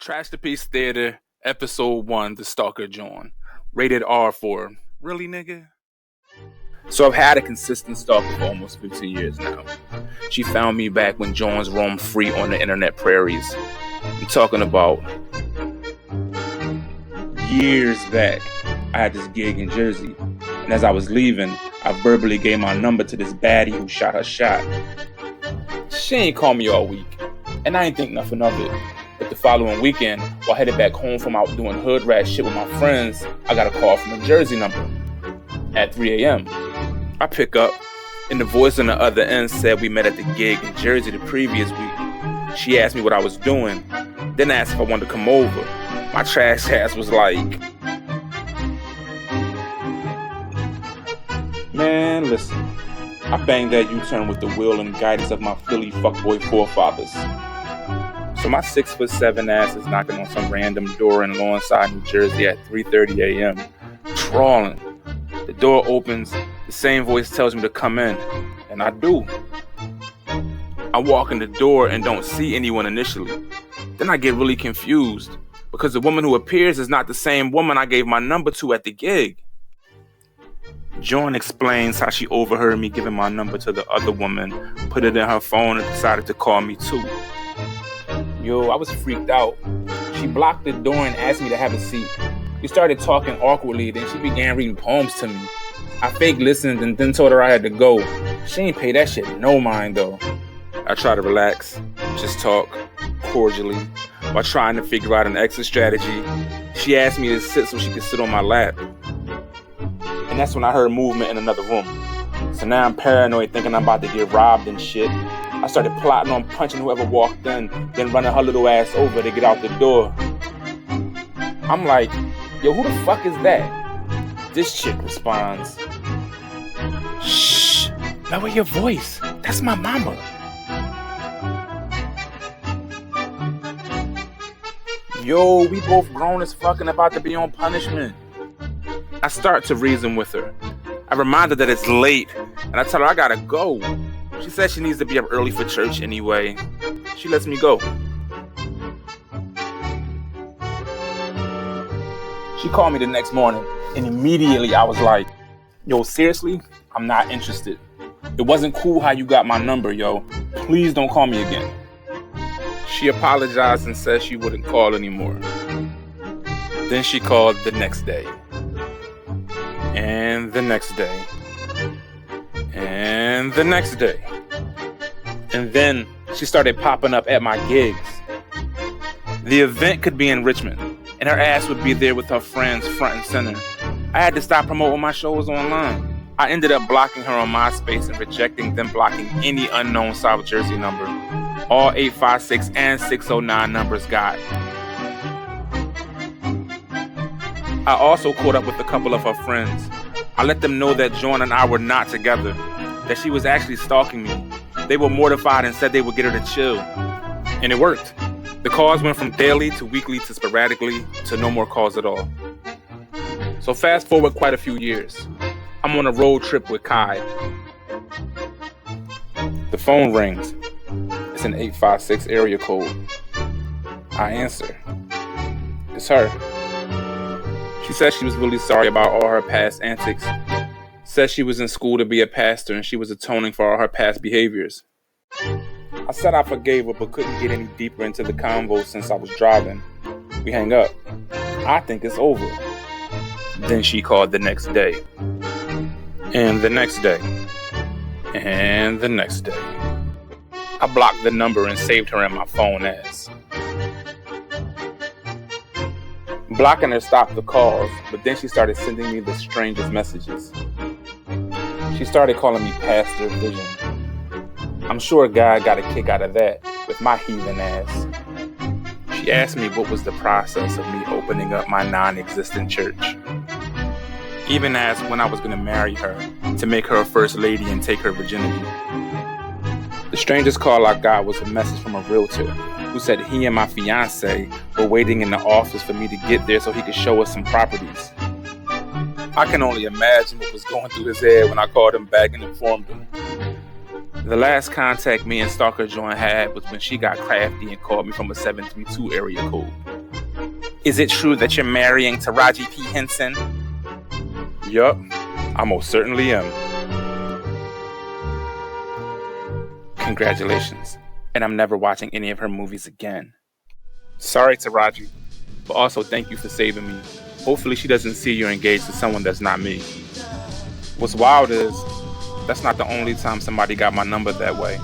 Trashterpiece Theater, Episode 1, The Stalker Jawn. Rated R for, really, nigga? So I've had a consistent stalker for almost 15 years now. She found me back when Jawns roamed free on the internet prairies. I'm talking about years back. I had this gig in Jersey, and as I was leaving, I verbally gave my number to this baddie who shot her shot. She ain't called me all week, and I ain't think nothing of it. But the following weekend, while headed back home from out doing hood rat shit with my friends, I got a call from a Jersey number at 3 a.m. I pick up, and the voice on the other end said we met at the gig in Jersey the previous week. She asked me what I was doing, then asked if I wanted to come over. My trash ass was like, man, listen, I banged that U-turn with the will and guidance of my Philly fuckboy forefathers. So my 6'7" ass is knocking on some random door in Lawnside, New Jersey at 3:30 a.m. Trawling. The door opens, the same voice tells me to come in, and I do. I walk in the door and don't see anyone initially. Then I get really confused because the woman who appears is not the same woman I gave my number to at the gig. Jawn explains how she overheard me giving my number to the other woman, put it in her phone, and decided to call me too. Yo, I was freaked out. She blocked the door and asked me to have a seat. We started talking awkwardly, then she began reading poems to me. I fake listened and then told her I had to go. She ain't pay that shit no mind though. I try to relax, just talk, cordially, while trying to figure out an exit strategy. She asked me to sit so she could sit on my lap. And that's when I heard movement in another room. So now I'm paranoid thinking I'm about to get robbed and shit. I started plotting on punching whoever walked in, then running her little ass over to get out the door. I'm like, yo, who the fuck is that? This chick responds, shh, lower your voice. That's my mama. Yo, we both grown as fuck and about to be on punishment. I start to reason with her. I remind her that it's late, and I tell her I gotta go. She says she needs to be up early for church anyway. She lets me go. She called me the next morning, and immediately I was like, yo, seriously? I'm not interested. It wasn't cool how you got my number, yo. Please don't call me again. She apologized and said she wouldn't call anymore. Then she called the next day. And the next day. And the next day. And then she started popping up at my gigs. The event could be in Richmond, and her ass would be there with her friends front and center. I had to stop promoting my shows online. I ended up blocking her on MySpace and rejecting them blocking any unknown South Jersey number. All 856 and 609 numbers got. I also caught up with a couple of her friends. I let them know that Jawn and I were not together, that she was actually stalking me. They were mortified and said they would get her to chill. And it worked. The calls went from daily to weekly to sporadically to no more calls at all. So fast forward quite a few years. I'm on a road trip with Kai. The phone rings. It's an 856 area code. I answer. It's her. She said she was really sorry about all her past antics. Said she was in school to be a pastor and she was atoning for all her past behaviors. I said I forgave her but couldn't get any deeper into the convo since I was driving. We hang up. I think it's over. Then she called the next day. And the next day. And the next day. I blocked the number and saved her in my phone as. Blocking her stopped the calls, but then she started sending me the strangest messages. She started calling me Pastor Vision. I'm sure God got a kick out of that with my heathen ass. She asked me what was the process of me opening up my non-existent church. Even asked when I was going to marry her to make her a first lady and take her virginity. The strangest call I got was a message from a realtor who said he and my fiance were waiting in the office for me to get there so he could show us some properties. I can only imagine what was going through his head when I called him back and informed him. The last contact me and Stalker Jawn had was when she got crafty and called me from a 732 area code. Is it true that you're marrying Taraji P. Henson? Yup, I most certainly am. Congratulations, and I'm never watching any of her movies again. Sorry, Taraji, but also thank you for saving me. Hopefully she doesn't see you're engaged to someone that's not me. What's wild is, that's not the only time somebody got my number that way.